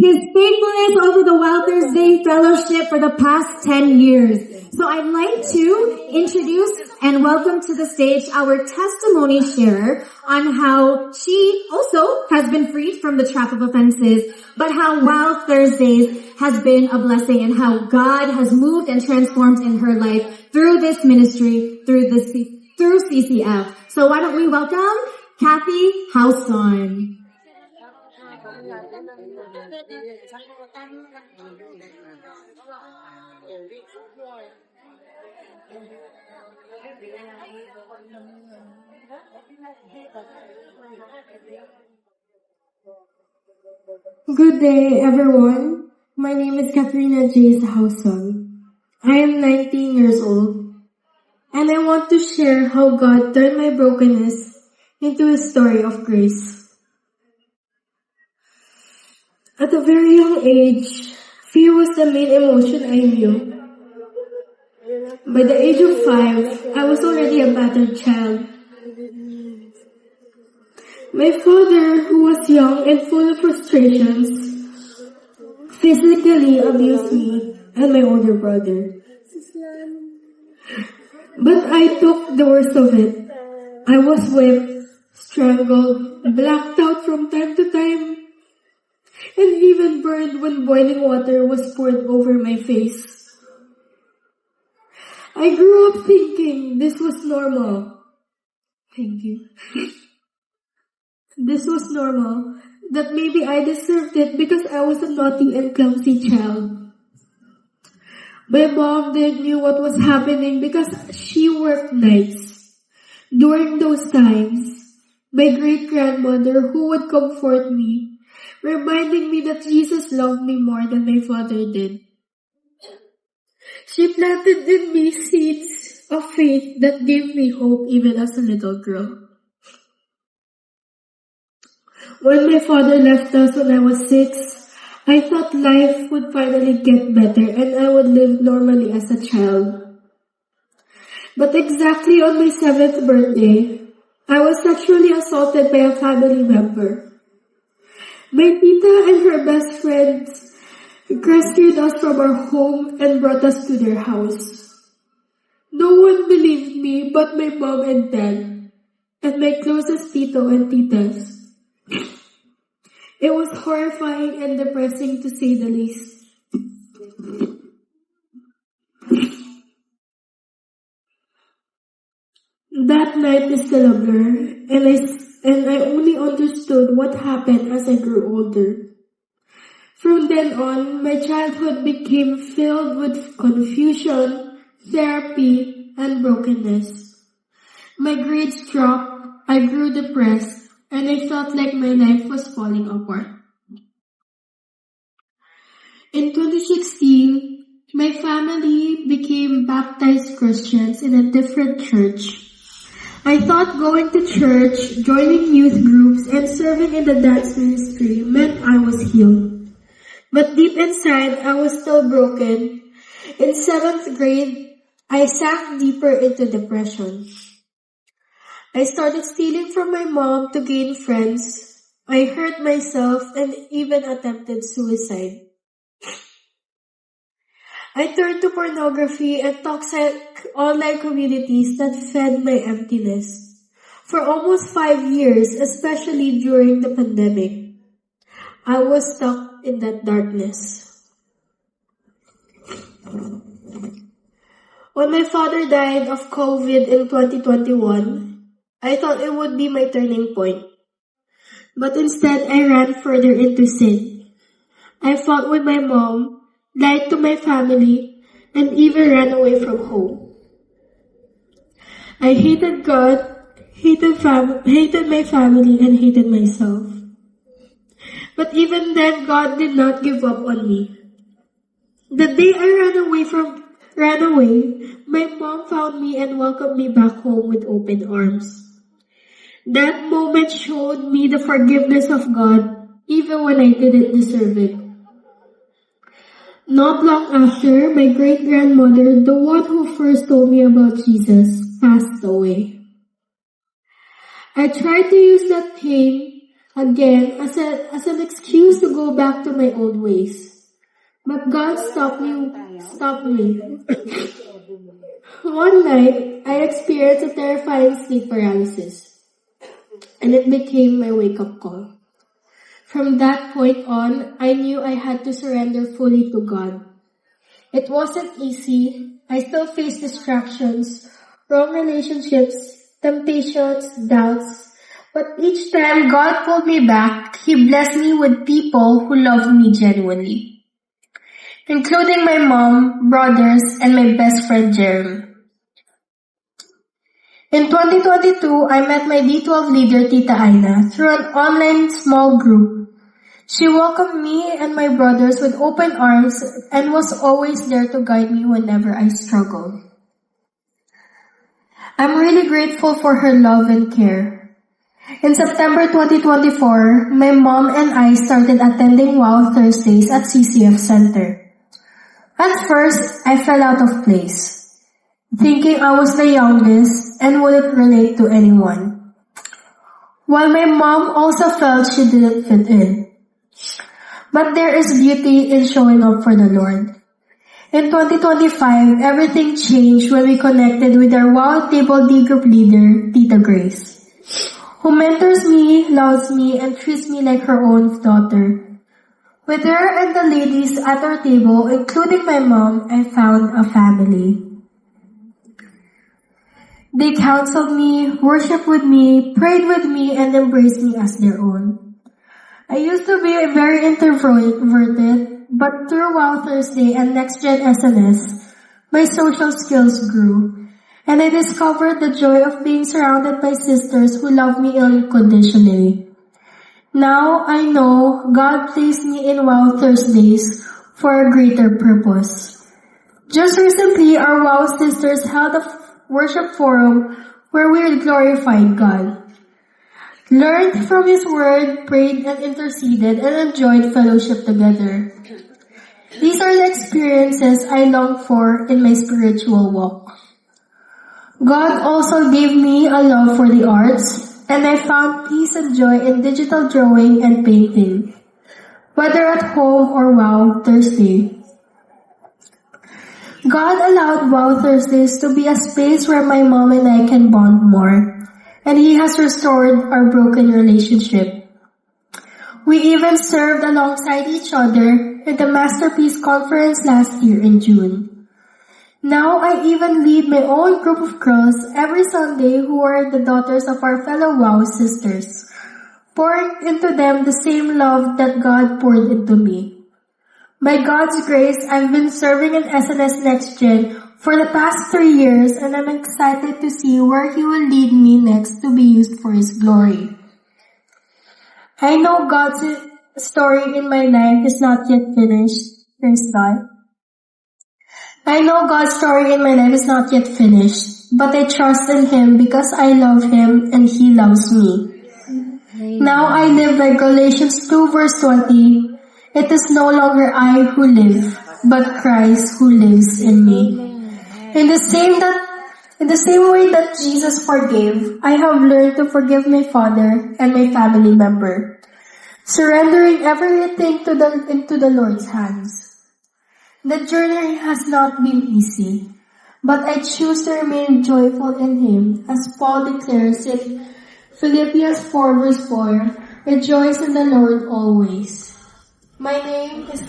his faithfulness over the Wild Thursday Fellowship for the past 10 years. So I'd like to introduce and welcome to the stage our testimony sharer on how she also has been freed from the trap of offenses, but how Wild Thursdays has been a blessing and how God has moved and transformed in her life through this ministry, through CCF. So why don't we welcome Kathy Houson. Good day, everyone. My name is Katharina J. Houson. I am 19 years old, and I want to share how God turned my brokenness into a story of grace. At a very young age, fear was the main emotion I knew. By the age of 5, I was already a battered child. My father, who was young and full of frustrations, physically abused me and my older brother. But I took the worst of it. I was whipped, strangled, blacked out from time to time, and even burned when boiling water was poured over my face. I grew up thinking this was normal. Thank you. This was normal. That maybe I deserved it because I was a naughty and clumsy child. My mom didn't know what was happening because she worked nights. During those times, my great-grandmother, who would comfort me, reminding me that Jesus loved me more than my father did. She planted in me seeds of faith that gave me hope even as a little girl. When my father left us when I was 6, I thought life would finally get better and I would live normally as a child. But exactly on my 7th birthday, I was sexually assaulted by a family member. My tita and her best friends rescued us from our home and brought us to their house. No one believed me but my mom and dad, and my closest tito and titas. It was horrifying and depressing to say the least. That night is still a blur, and I only understood what happened as I grew older. From then on, my childhood became filled with confusion, therapy, and brokenness. My grades dropped, I grew depressed, and I felt like my life was falling apart. In 2016, my family became baptized Christians in a different church. I thought going to church, joining youth groups, and serving in the dance ministry meant I was healed. But deep inside, I was still broken. In 7th grade, I sank deeper into depression. I started stealing from my mom to gain friends. I hurt myself and even attempted suicide. I turned to pornography and toxic online communities that fed my emptiness. For almost 5 years, especially during the pandemic, I was stuck in that darkness. When my father died of COVID in 2021, I thought it would be my turning point. But instead, I ran further into sin. I fought with my mom, lied to my family, and even ran away from home. I hated God, hated my family, and hated myself. But even then, God did not give up on me. The day I ran away, my mom found me and welcomed me back home with open arms. That moment showed me the forgiveness of God, even when I didn't deserve it. Not long after, my great-grandmother, the one who first told me about Jesus, passed away. I tried to use that pain again as an excuse to go back to my old ways. But God stopped me. One night, I experienced a terrifying sleep paralysis, and it became my wake-up call. From that point on, I knew I had to surrender fully to God. It wasn't easy. I still faced distractions, wrong relationships, temptations, doubts. But each time God pulled me back, He blessed me with people who loved me genuinely, including my mom, brothers, and my best friend Jeremy. In 2022, I met my D12 leader, Tita Aina, through an online small group. She welcomed me and my brothers with open arms and was always there to guide me whenever I struggled. I'm really grateful for her love and care. In September 2024, my mom and I started attending WOW Thursdays at CCF Center. At first, I fell out of place, thinking I was the youngest and wouldn't relate to anyone, while my mom also felt she didn't fit in. But there is beauty in showing up for the Lord. In 2025, everything changed when we connected with our WOW Table D group leader, Tita Grace, who mentors me, loves me, and treats me like her own daughter. With her and the ladies at our table, including my mom, I found a family. They counseled me, worshiped with me, prayed with me, and embraced me as their own. I used to be very introverted, but through WOW Thursday and Next Gen SNS, my social skills grew, and I discovered the joy of being surrounded by sisters who love me unconditionally. Now I know God placed me in WOW Thursdays for a greater purpose. Just recently, our WOW sisters held a worship forum where we glorified God, learned from His Word, prayed and interceded, and enjoyed fellowship together. These are the experiences I long for in my spiritual walk. God also gave me a love for the arts, and I found peace and joy in digital drawing and painting, whether at home or WOW Thursday. God allowed WOW Thursdays to be a space where my mom and I can bond more, and He has restored our broken relationship. We even served alongside each other in the Masterpiece Conference last year in June. Now I even lead my own group of girls every Sunday who are the daughters of our fellow WOW sisters, pouring into them the same love that God poured into me. By God's grace, I've been serving in SNS Next Gen for the past 3 years, and I'm excited to see where He will lead me next to be used for His glory. I know God's story in my life is not yet finished. Praise God. I know God's story in my life is not yet finished, but I trust in Him because I love Him and He loves me. Now I live by Galatians 2 verse 20. It is no longer I who live, but Christ who lives in me. In the same way that Jesus forgave, I have learned to forgive my father and my family member, surrendering everything into the Lord's hands. The journey has not been easy, but I choose to remain joyful in Him, as Paul declares in Philippians 4 verse 4, rejoice in the Lord always. My name is